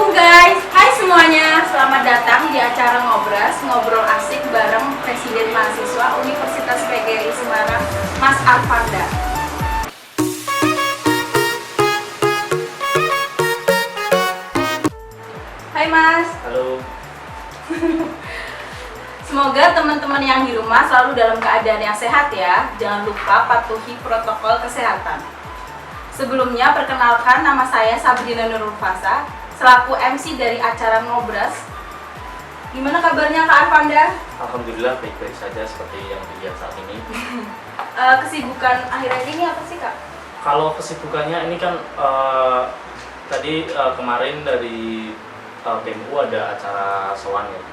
guys, hai semuanya, selamat datang di acara Ngobrol Asik bareng Presiden Mahasiswa Universitas PGRI Semarang, Mas Arfanda. Hai Mas. Halo. Semoga teman-teman yang di rumah selalu dalam keadaan yang sehat ya. Jangan lupa patuhi protokol kesehatan. Sebelumnya perkenalkan, nama saya Sabrina Nurul Fasa, selaku MC dari acara Ngobras. Gimana kabarnya Kak Arfanda? Alhamdulillah baik-baik saja seperti yang dilihat saat ini. Kesibukan akhir-akhir ini apa sih Kak? Kalau kesibukannya ini kan tadi kemarin dari BEMU ada acara sowan ya.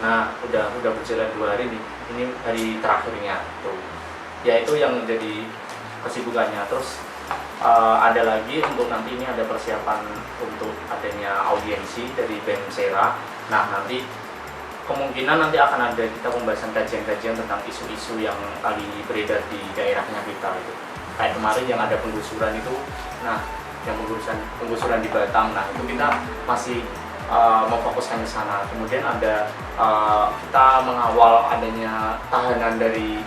Nah udah berjalan 2 hari nih. Ini hari terakhirnya tuh. Ya itu yang jadi kesibukannya. Terus ada lagi untuk nanti ini ada persiapan untuk adanya audiensi dari BEM Sera. Nah nanti kemungkinan nanti akan ada kita pembahasan kajian-kajian tentang isu-isu yang lagi beredar di daerahnya kita itu. Kayak kemarin yang ada penggusuran itu, nah yang penggusuran di Batam, nah itu kita masih memfokuskan ke sana. Kemudian ada kita mengawal adanya tahanan dari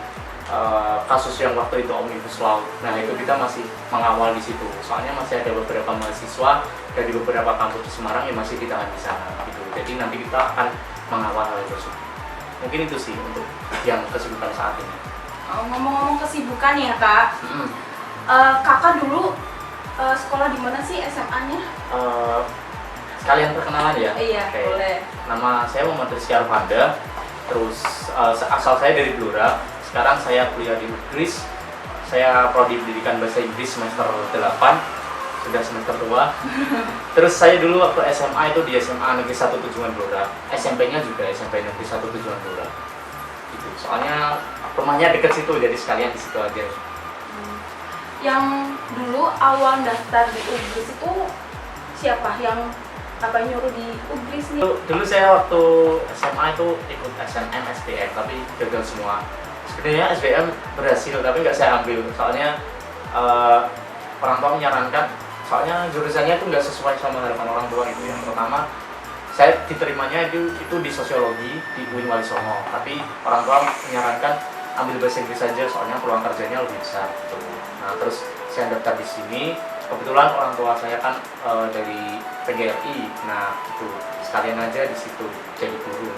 kasus yang waktu itu Omnibus Law. Nah itu kita masih mengawal di situ. Soalnya masih ada beberapa mahasiswa dari beberapa kampus di Semarang yang masih ditahan di sana. Gitu. Jadi nanti kita akan mengawal hal tersebut. Mungkin itu sih untuk yang kesibukan saat ini. Ngomong-ngomong kesibukan ya Kak, Kakak dulu sekolah di mana sih SMA-nya? Sekalian perkenalan ya? Iya, Oke. boleh. Nama saya Muhammad Rizky Arfanda. Terus asal saya dari Blora. Sekarang saya kuliah di Inggris. Saya prodi pendidikan bahasa Inggris semester 8. Sudah semester 2. Terus saya dulu waktu SMA itu di SMA Negeri 1 Tujuan Blora. SMP-nya juga SMP Negeri 1 Tujuan Blora. Gitu. Soalnya rumahnya dekat situ, jadi sekalian di situ aja. Yang dulu awal daftar di UGRIS itu siapa? Yang nyuruh di UGRIS nih? Dulu saya waktu SMA itu ikut SNM, SBM, tapi gagal semua. Sebenarnya SBM berhasil, tapi nggak saya ambil. Soalnya orang tua menyarankan, soalnya jurusannya itu nggak sesuai sama harapan orang tua itu. Yang pertama, saya diterimanya itu di sosiologi di UIN Wali Songo, tapi orang tua menyarankan ambil bahasa Inggris saja, soalnya peluang kerjanya lebih besar. Gitu. Nah terus saya daftar di sini. Kebetulan orang tua saya kan dari PGRI, nah itu sekalian aja di situ jadi guru.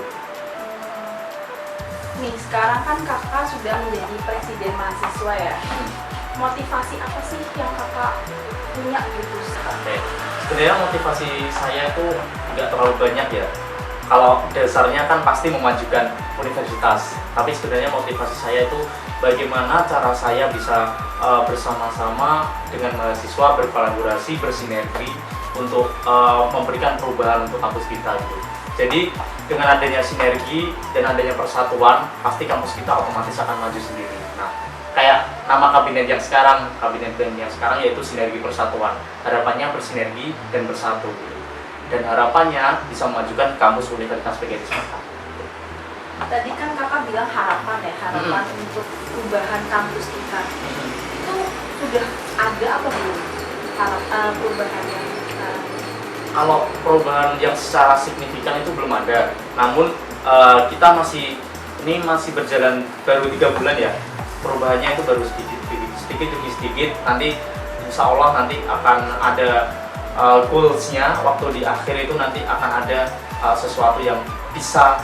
Nih sekarang kan kakak sudah menjadi presiden mahasiswa ya. Motivasi apa sih yang kakak punya gitu? Oke. Sebenarnya motivasi saya itu nggak terlalu banyak ya. Kalau dasarnya kan pasti memajukan universitas, tapi sebenarnya motivasi saya itu bagaimana cara saya bisa bersama-sama dengan mahasiswa berkolaborasi, bersinergi untuk memberikan perubahan untuk kampus kita gitu. Jadi dengan adanya sinergi dan adanya persatuan, pasti kampus kita otomatis akan maju sendiri. Nah, kayak nama kabinet yang sekarang yaitu sinergi persatuan. Harapannya bersinergi dan bersatu gitu. Dan harapannya bisa memajukan kampus Universitas PGRI Semarang. Tadi kan kakak bilang harapan untuk perubahan kampus kita. Itu sudah ada apa belum perubahannya? Kalau perubahan yang secara signifikan itu belum ada. Namun kita masih berjalan baru 3 bulan ya. Perubahannya itu baru sedikit demi sedikit. Nanti insya Allah nanti akan ada goals-nya waktu di akhir itu nanti akan ada sesuatu yang bisa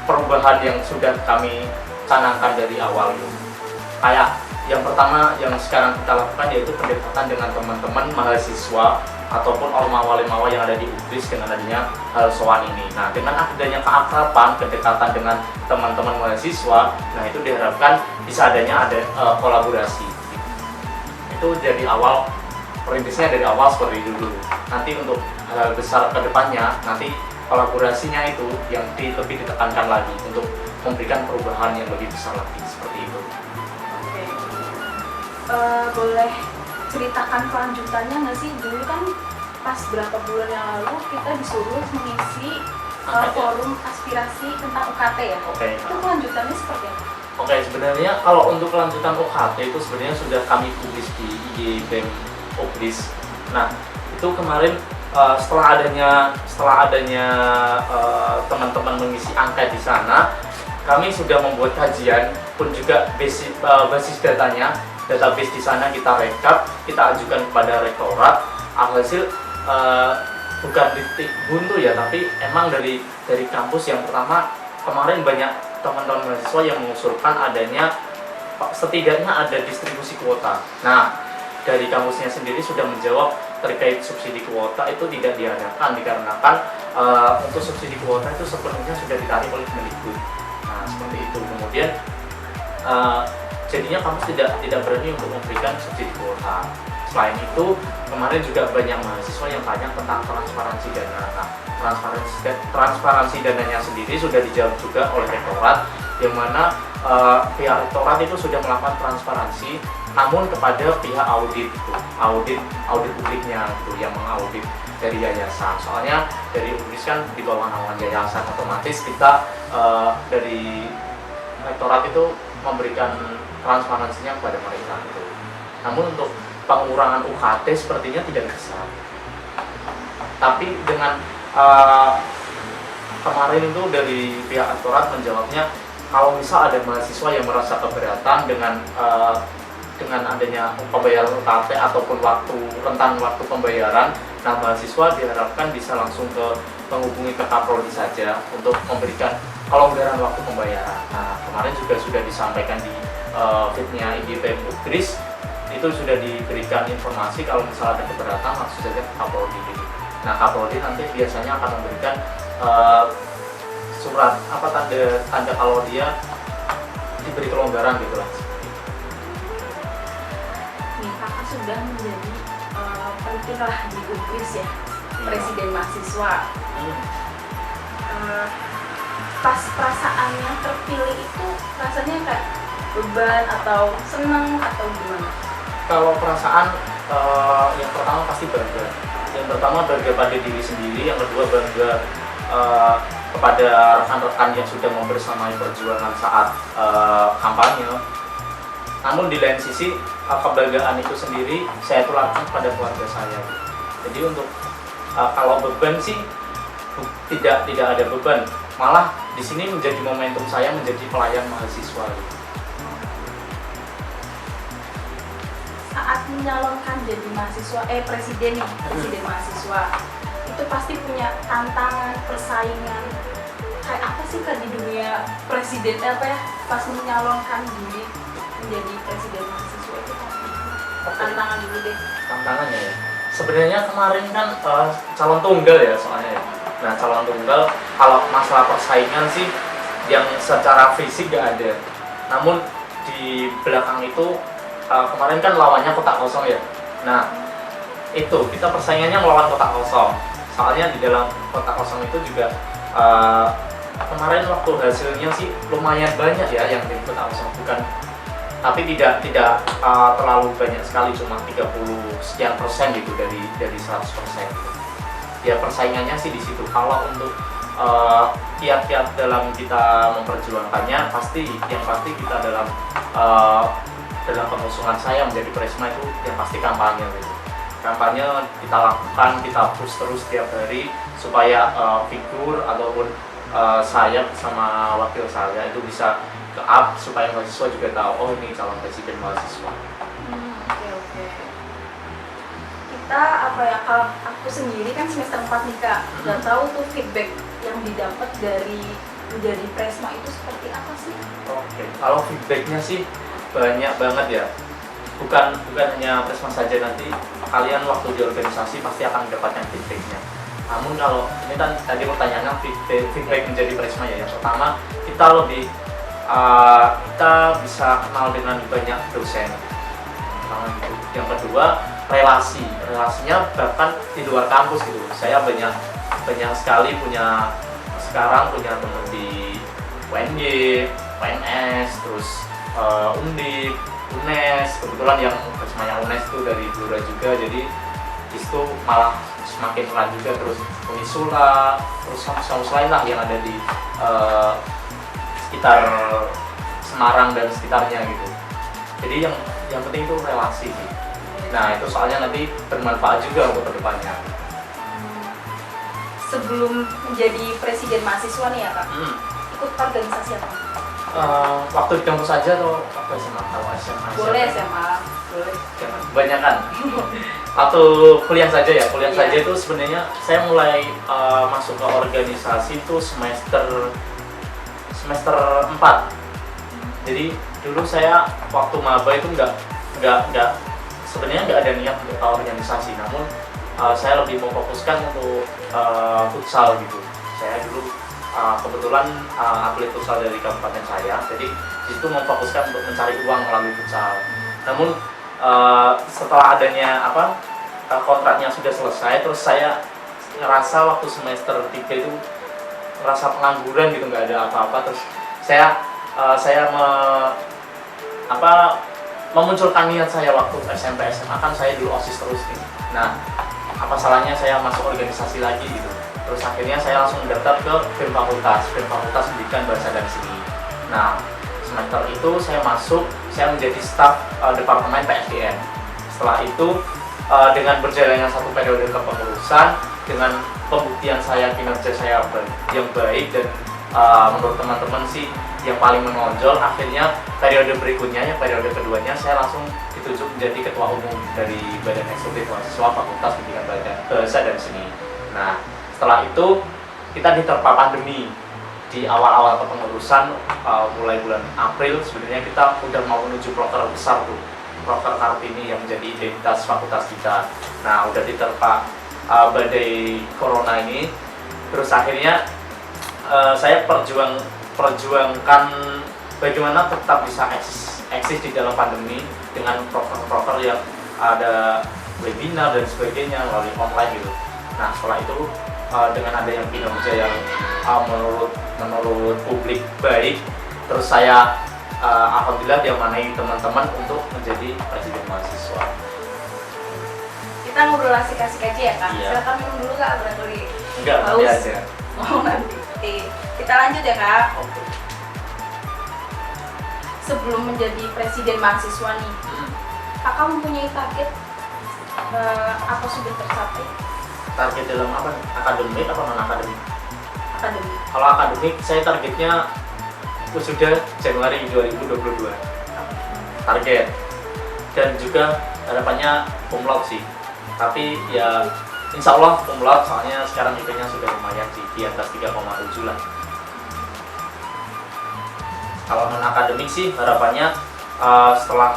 perubahan yang sudah kami canangkan dari awal itu. Kayak yang pertama yang sekarang kita lakukan yaitu pendekatan dengan teman-teman mahasiswa ataupun ormawa-ormawa yang ada di UGRIS dengan adanya hal sowan ini. Nah, dengan adanya keakraban, kedekatan dengan teman-teman mahasiswa, nah itu diharapkan bisa adanya kolaborasi. Itu dari awal, perintisnya dari awal seperti itu dulu. Nanti untuk hal besar ke depannya, nanti kolaborasinya itu yang lebih ditekankan lagi untuk memberikan perubahan yang lebih besar lagi seperti itu. Oke. Boleh ceritakan kelanjutannya nggak sih? Dulu kan pas berapa bulan yang lalu kita disuruh mengisi forum aspirasi tentang UKT ya. Oke. Itu kelanjutannya seperti apa? Oke, sebenarnya kalau untuk kelanjutan UKT itu sebenarnya sudah kami publis di IG BEM UGRIS. Nah, itu kemarin setelah adanya teman-teman mengisi angket di sana, kami sudah membuat kajian pun juga basis datanya, database di sana kita rekap, kita ajukan kepada rektorat. Alhasil bukan titik buntu ya, tapi emang dari kampus yang pertama kemarin banyak teman-teman mahasiswa yang mengusulkan adanya setidaknya ada distribusi kuota. Nah, dari kampusnya sendiri sudah menjawab terkait subsidi kuota itu tidak diadakan dikarenakan untuk subsidi kuota itu sepenuhnya sudah ditarik oleh Kemendikbud. Nah, seperti itu. Kemudian jadinya kampus tidak berani untuk memberikan subsidi kuota. Selain itu, kemarin juga banyak mahasiswa yang tanya tentang transparansi dana. Nah, transparansi dananya sendiri sudah dijawab juga oleh rektorat, yang mana pihak rektorat itu sudah melakukan transparansi, namun kepada pihak audit publiknya itu yang mengaudit dari yayasan. Soalnya dari UNIS kan di bawah naungan yayasan, otomatis kita dari rektorat itu memberikan transparansinya kepada mereka itu. Namun untuk pengurangan UKT sepertinya tidak bisa. Tapi dengan kemarin itu dari pihak rektorat menjawabnya, kalau misal ada mahasiswa yang merasa keberatan dengan adanya pembayaran UKT ataupun rentang waktu pembayaran, nah mahasiswa diharapkan bisa langsung menghubungi ke Kaprodi saja untuk memberikan kelonggaran waktu pembayaran. Nah, kemarin juga sudah disampaikan di feed-nya IGPM Ugris, itu sudah diberikan informasi kalau misalnya ada keberatan langsung saja ke Kaprodi. Nah, Kaprodi nanti biasanya akan memberikan surat tanda kalau dia diberi kelonggaran gitu lah. Nih, kakak sudah menjadi penting lah di Ugris ya, presiden mahasiswa. Pas perasaannya terpilih itu rasanya kayak beban atau senang atau gimana? Kalau perasaan yang pertama pasti bangga. Yang pertama bangga pada diri sendiri, yang kedua bangga kepada rekan-rekan yang sudah membersamai perjuangan saat kampanye. Namun di lain sisi kebanggaan itu sendiri saya tularkan kepada keluarga saya. Jadi untuk kalau beban sih tidak ada beban, malah di sini menjadi momentum saya menjadi pelayan mahasiswa. Saat menyalonkan jadi mahasiswa, presiden mahasiswa, itu pasti punya tantangan, persaingan. Kayak apa sih Kak di dunia presiden pas menyalonkan diri menjadi presiden mahasiswa itu tantangan dulu deh. Tantangannya ya. Sebenarnya kemarin kan calon tunggal ya soalnya ya. Nah, calon tunggal kalau masalah persaingan sih yang secara fisik gak ada. Namun di belakang itu kemarin kan lawannya kotak kosong ya. Nah, itu kita persaingannya melawan kotak kosong. Soalnya di dalam kotak kosong itu juga kemarin waktu hasilnya sih lumayan banyak ya yang di kotak kosong, bukan, tapi tidak terlalu banyak sekali, cuma 30 sekian persen gitu dari 100%. Ya persaingannya sih di situ. Kalau untuk kiat-kiat dalam kita memperjuangkannya, yang pasti kita dalam pengusungan saya menjadi Presma itu yang pasti kampanye gitu. Kampanye kita lakukan, kita push terus setiap hari supaya figur ataupun saya sama wakil saya itu bisa ke up supaya mahasiswa juga tahu, oh ini calon presiden mahasiswa. Oke. Kita kalau aku sendiri kan semester 4 nih Kak, nggak tahu tuh feedback yang didapat dari menjadi Presma itu seperti apa sih? Oke, kalau feedbacknya sih banyak banget ya. Bukan hanya Presma saja, nanti kalian waktu di organisasi pasti akan mendapatkan feedbacknya. Namun kalau ini kan tadi pertanyaannya feedback menjadi Presma ya. Yang pertama kita bisa kenal dengan banyak dosen. Yang kedua relasinya bahkan di luar kampus gitu. Saya banyak sekali sekarang punya teman di UNY, PNS, terus Undip, UNES, kebetulan yang Presmanya UNES itu dari Blora juga, jadi disitu malah semakin erat juga. Terus Unisula, terus kampus lain lah yang ada di sekitar Semarang dan sekitarnya gitu. Jadi yang penting itu relasi sih. Nah itu soalnya nanti bermanfaat juga untuk kedepannya. sebelum menjadi presiden mahasiswa nih ya Kak, ikut organisasi apa? Waktu di kampus aja atau waktu SMA? Kalau SMA Boleh SMA, boleh. jangan kebanyakan. Waktu kuliah saja ya, kuliah Iya. saja itu sebenarnya saya mulai masuk ke organisasi itu semester 4. Jadi dulu saya waktu maba itu nggak sebenarnya nggak ada niat untuk ke organisasi, namun saya lebih memfokuskan untuk futsal gitu. Saya dulu kebetulan atlet futsal dari kabupaten saya, jadi itu memfokuskan untuk mencari uang melalui futsal. Namun setelah adanya kontraknya sudah selesai, terus saya ngerasa waktu semester 3 itu ngerasa pengangguran gitu, nggak ada apa-apa. Terus saya memunculkan niat saya waktu SMP SMA, kan saya dulu OSIS terus nih. Nah, apa salahnya saya masuk organisasi lagi gitu. Terus akhirnya saya langsung daftar ke BEM Fakultas Pendidikan Bahasa dan Seni. Nah, semester itu saya menjadi staf departemen PSDN. Setelah itu dengan berjalannya satu periode kepengurusan, dengan pembuktian kinerja saya yang baik dan menurut teman-teman sih yang paling menonjol, akhirnya periode berikutnya, periode keduanya saya langsung ditunjuk menjadi ketua umum dari Badan Eksekutif Mahasiswa Fakultas Pendidikan Bahasa dan Seni. Nah, setelah itu kita diterpa pandemi. Di awal-awal kepengurusan mulai bulan April sebenarnya kita udah mau menuju proker besar tuh, proker Kartini yang menjadi identitas fakultas kita. Nah, udah diterpa badai corona ini, terus akhirnya saya perjuangkan bagaimana tetap bisa eksis di dalam pandemi dengan proker-proker yang ada webinar dan sebagainya melalui online gitu. Nah, setelah itu dengan ada yang kinerja yang menurut publik baik, terus saya alhamdulillah diamanai teman-teman untuk menjadi presiden mahasiswa. Kita ngobrol asik-asik aja ya Kak. Iya. Silakan minum dulu Kak, barangkali Enggak, nanti haus. aja. Oh nanti. Kita lanjut ya Kak. Oke. Sebelum menjadi presiden mahasiswa nih, Kakak mempunyai target apa sudah tercapai? Target dalam apa? Akademik atau non akademik? Akademik. Kalau akademik saya targetnya sudah Januari 2022 target, dan juga harapannya cum laude sih, tapi ya insya Allah cum laude, soalnya sekarang IP-nya sudah lumayan sih, di atas 3,7 lah. Kalau non akademik sih harapannya setelah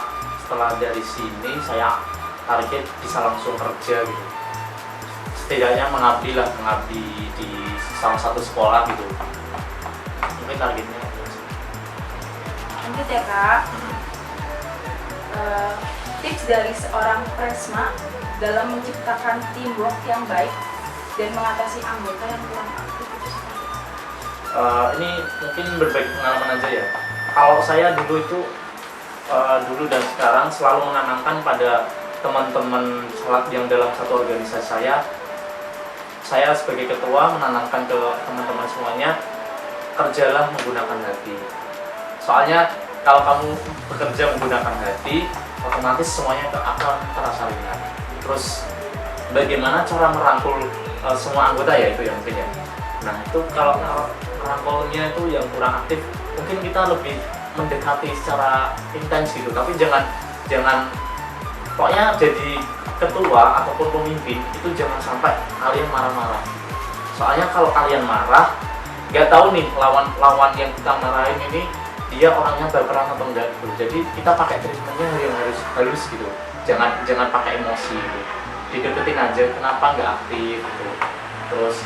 dari sini saya target bisa langsung kerja gitu, setidaknya mengabdi di salah satu sekolah gitu, mungkin targetnya. Lanjut ya Kak. Tips dari seorang presma dalam menciptakan teamwork yang baik dan mengatasi anggota yang kurang aktif itu seperti apa? Ini mungkin berbagi pengalaman aja ya. Kalau saya dulu dulu dan sekarang selalu menanamkan pada teman-teman yang dalam satu organisasi saya sebagai ketua menanamkan ke teman-teman semuanya, kerjalah menggunakan hati. Soalnya kalau kamu bekerja menggunakan hati, otomatis semuanya akan terasa ringan. Terus bagaimana cara merangkul semua anggota ya, itu yang mungkin ya. Nah, itu kalau merangkulnya itu yang kurang aktif, mungkin kita lebih mendekati secara intens gitu, tapi jangan pokoknya jadi ketua ataupun pemimpin itu jangan sampai kalian marah-marah. Soalnya kalau kalian marah, nggak tahu nih lawan yang kita marahin ini dia orangnya berperan atau enggak gitu. Jadi kita pakai treatmentnya yang halus gitu, jangan pakai emosi gitu, dideketin aja kenapa nggak aktif gitu. Terus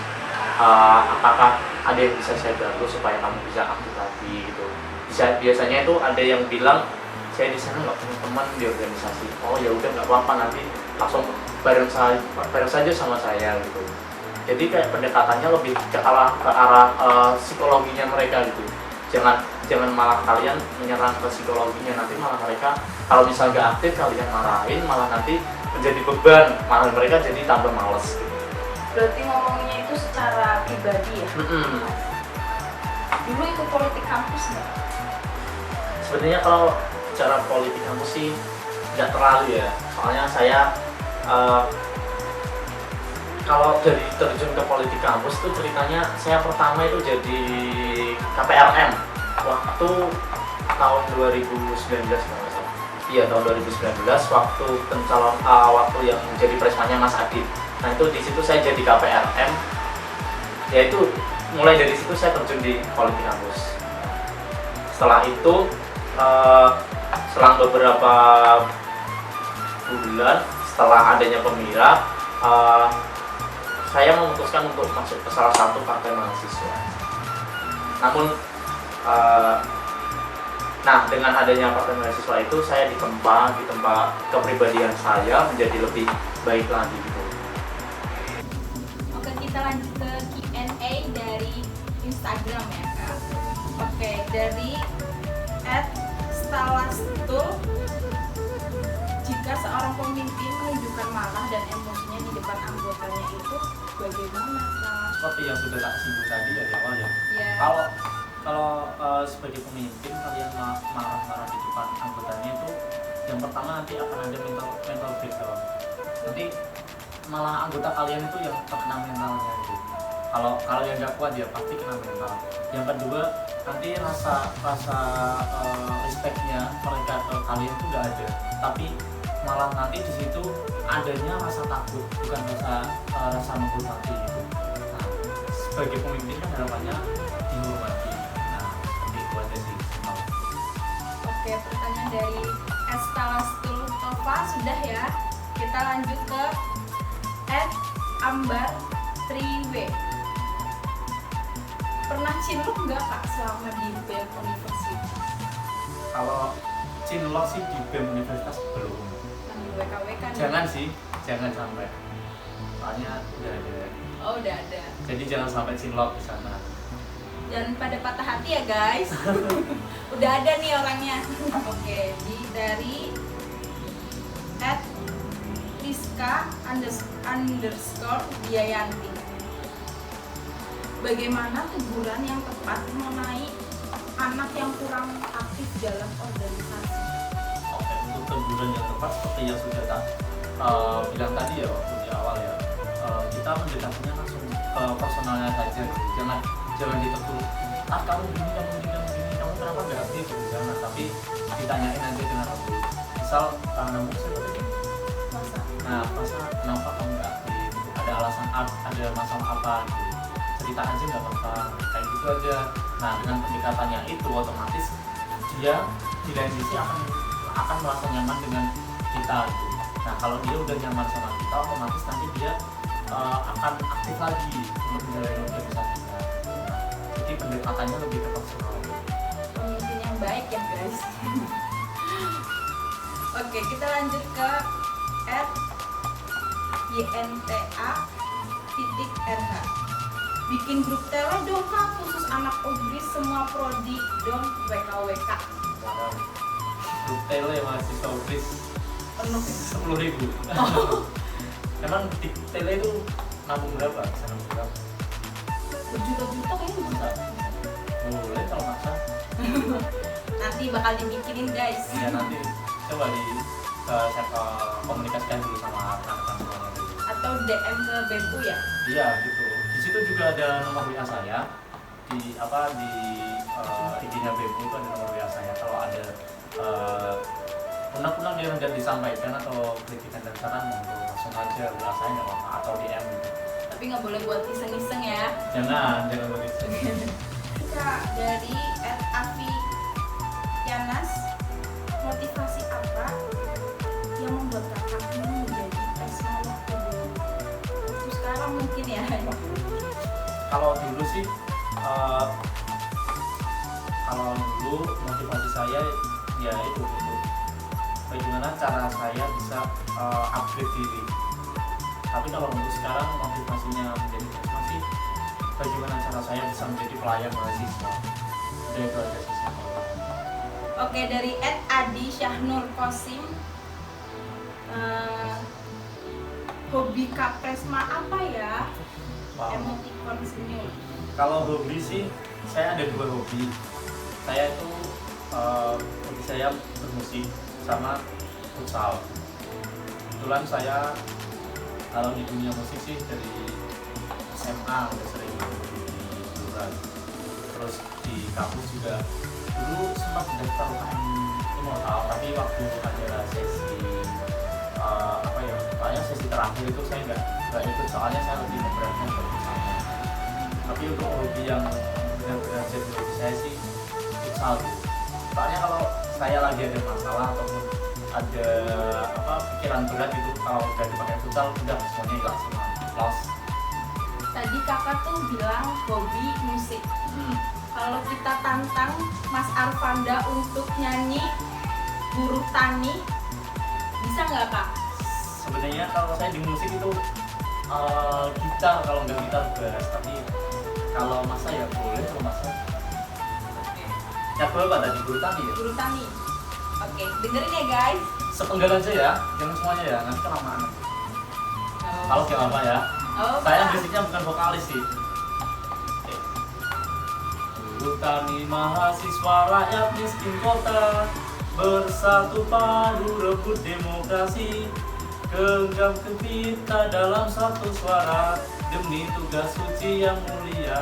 apakah ada yang bisa saya bantu supaya kamu bisa aktif lagi gitu. Biasanya itu ada yang bilang saya di sana nggak punya teman di organisasi. Oh ya udah, nggak apa-apa, nanti langsung bareng saja sama saya gitu. Jadi kayak pendekatannya lebih ke arah psikologinya mereka gitu. Jangan malah kalian menyerang ke psikologinya, nanti malah mereka kalau misalnya nggak aktif kalian marahin, malah nanti menjadi beban, malah mereka jadi tambah males gitu. Berarti ngomongnya itu secara pribadi ya? Dulu ikut politik kampus nggak? Sebenarnya kalau secara politik kampus sih nggak terlalu ya, soalnya saya Kalau dari terjun ke politik kampus itu ceritanya saya pertama itu jadi KPRM waktu tahun 2019 kalau nggak salah. Iya, tahun 2019 waktu waktu yang jadi presmannya Mas Adit. Nah itu di situ saya jadi KPRM. Yaitu mulai dari situ saya terjun di politik kampus. Setelah itu selang beberapa bulan setelah adanya Pemira, saya memutuskan untuk masuk ke salah satu partai mahasiswa. Namun dengan adanya partai mahasiswa itu saya ditempa kepribadian saya menjadi lebih baik lagi gitu. Oke, kita lanjut ke Q&A dari Instagram ya Kak. Oke, dari @stalastul, jika seorang pemimpin menunjukkan marah dan emosinya di depan anggotanya itu bagaimana Kak? Seperti yang sudah tak singgung tadi dari awal ya. Ya. Kalau sebagai pemimpin kalian marah-marah di depan anggotanya itu, yang pertama nanti akan ada mental breakdown. Nanti malah anggota kalian itu yang terkena mentalnya gitu. Kalau kalian nggak kuat ya pasti kena mental. Yang kedua, nanti rasa respectnya mereka ke kalian itu nggak ada, tapi malah nanti di situ adanya rasa takut, bukan rasa menghormati gitu. Nah, sebagai pemimpin kan harapannya dihormati. Nah, seperti itu aja sih. Oke, pertanyaan dari @stalastul Tova sudah ya. Kita lanjut ke @ambar3w. Pernah cinlok nggak Kak selama di BEM Universitas? Kalau cinlok sih di BEM Universitas belum. Sambil WKWK nih. Jangan sampai. Soalnya udah ada. Oh, udah ada. Jadi jangan sampai cinlok di sana. Jangan pada patah hati ya guys. Udah ada nih orangnya. Oke, dari @rizka_Diayanti. Bagaimana teguran yang tepat mengenai anak yang kurang aktif dalam organisasi? Oke, untuk teguran yang tepat seperti yang sudah tak bilang tadi ya waktu di awal ya, kita mendekatinya langsung ke personalnya saja gitu. Jangan ditegur, kamu gini, kamu kenapa nggak aktif di sana, tapi ditanyain aja dengan lembut. Misal namun masa kenapa kamu nggak aktif, ada alasan ada masalah apa gitu, cerita aja nggak apa-apa, kayak gitu aja. Nah dengan pendekatannya itu otomatis dia di lain sisi akan merasa nyaman dengan kita gitu. Nah kalau dia udah nyaman sama kita, otomatis nanti dia akan aktif lagi untuk menjalani organisasi kita. Nah, jadi pendekatannya lebih ke personal. Pemimpin yang baik ya guys. Oke, kita lanjut ke @ynta_rh. Bikin grup tele dong Kak, khusus anak obris semua prodi dong WKWK. Grup tele mahasiswa obris Penuh. 10.000. Oh, Emang di tele itu nabung berapa? Bisa nabung berapa? berjuta-juta kayaknya bisa. Boleh kalau maksa. Nanti bakal dibikinin guys. Ya nanti coba saya komunikasikan dulu sama rekan-rekan semuanya dulu. Atau DM ke BEMU ya. Iya gitu. Di situ juga ada nomor WA saya. Di IG-nya BEMU itu ada nomor WA saya. Kalau ada undang-undang yang tidak disampaikan atau kritikan dan saran, monggo langsung aja WA saya nggak apa-apa, atau DM gitu. Tapi nggak boleh buat iseng-iseng ya. Jangan begitu. Kak, dari @avi_yanas, motivasi apa yang membuat kakak ingin menjadi presma waktu dulu? Waktu sekarang mungkin ya. Kalau dulu sih, kalau dulu motivasi saya ya itu untuk bagaimana cara saya bisa upgrade diri. Tapi kalau untuk sekarang motivasinya menjadi masih bagaimana cara saya bisa menjadi pelayan mahasiswa. Dari itu aja sih. Oke, dari @adi Syahnur Kosim, hobi Kak Presma apa ya? Wow. Emoticon senyum. Kalau hobi sih, saya ada 2 hobi. Saya itu hobi saya bermusik sama futsal. Kebetulan saya Kalau di dunia musik sih dari SMA udah sering di hiburan. Terus di kampus juga dulu sempat daftar UKM Immortal, tapi waktu ada sesi sesi terakhir itu saya nggak ikut, soalnya saya lebih memberatkan futsal. Tapi untuk hobi yang benar-benar jadi hobi saya sih futsal. Soalnya kalau saya lagi ada masalah ataupun ada pikiran berat itu, kalau udah dipakai futsal udah semuanya hilang semua, lost. Tadi kakak tuh bilang hobi musik. Kalau kita tantang Mas Arfanda untuk nyanyi Buruh Tani, bisa nggak kak? Sebenarnya kalau saya di musik itu gitar, kalau nggak gitar bass, tapi kalau masa ya boleh, kalau masa ya boleh apa tadi Buruh Tani ya? Buruh Tani. Oke, dengerin ya guys. Sepenggal aja ya, jangan semuanya ya, nanti kelamaan. Kalau gak apa ya, Oh, saya Kak. basicnya bukan vokalis sih. Buruh Tani mahasiswa rakyat miskin kota, bersatu padu rebut demokrasi, genggam kita dalam satu suara demi tugas suci yang mulia.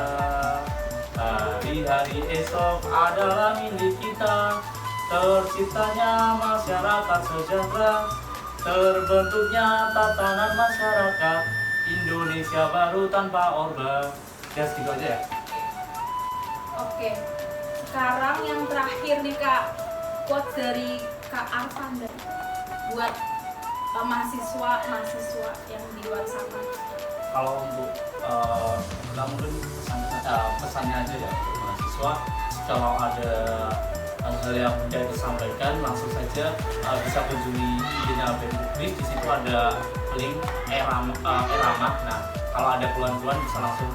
Hari-hari esok adalah milik kita, terciptanya masyarakat sejahtera, terbentuknya tatanan masyarakat Indonesia baru tanpa orba. Ya segitu aja ya. Oke. Sekarang yang terakhir nih kak, quote dari Kak Arfanda buat mahasiswa yang di luar sana. Kalau untuk mungkin pesannya aja ya untuk mahasiswa, kalau ada hal-hal yang tidak disampaikan langsung saja bisa kunjungi IG-nya BEM Ugris. Di situ ada link e-ramah. Nah, kalau ada keluhan-keluhan bisa langsung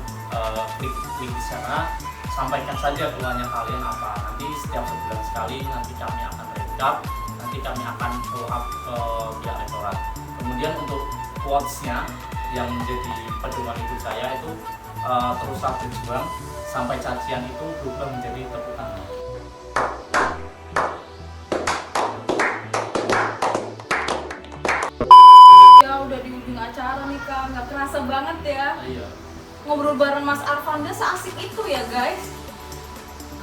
klik link di sana, sampaikan saja keluhannya kalian apa. Nanti setiap sebulan sekali nanti kami akan rekap, nanti kami akan follow up ke pihak rektorat. Kemudian untuk quotes-nya yang menjadi pedoman hidup saya itu teruslah berjuang sampai cacian itu berubah menjadi tepuk tangan. Ya udah di ujung acara nih kak, nggak kerasa banget ya. Iya. Ngobrol bareng Mas Arfanda seasik itu ya guys.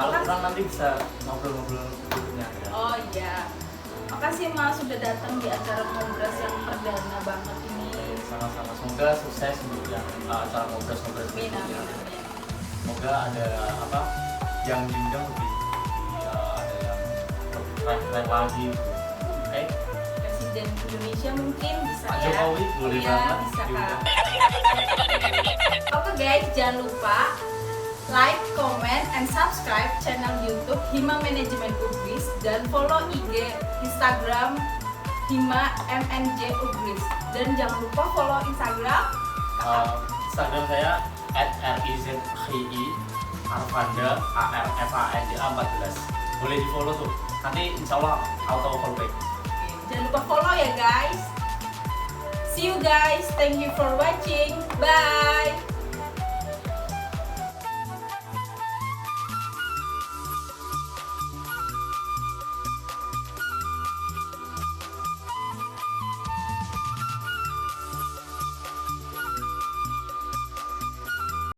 Kalau kurang nanti bisa ngobrol-ngobrol berikutnya ya. Oh iya. Makasih Mas sudah datang di acara Ngobras yang perdana banget ini. Sama-sama, semoga sukses untuk yang acara ngobrol-ngobrol Amin, berikutnya. amin, amin. Semoga ada yang diundang lebih ada yang keren lagi. Oke. Presiden Indonesia mungkin bisa Pak ya. Jokowi boleh Iya, banget bisa diundang. kak. Oke guys, jangan lupa like, comment, and subscribe channel YouTube Hima Manajemen Ugris dan follow IG Instagram Hima MNJ Ugris, dan jangan lupa follow Instagram Instagram saya @rizhi Arfanda ARFANDA 14. Boleh di follow tuh. Nanti insya Allah auto follow back. Jangan lupa follow ya guys. See you guys. Thank you for watching. Bye.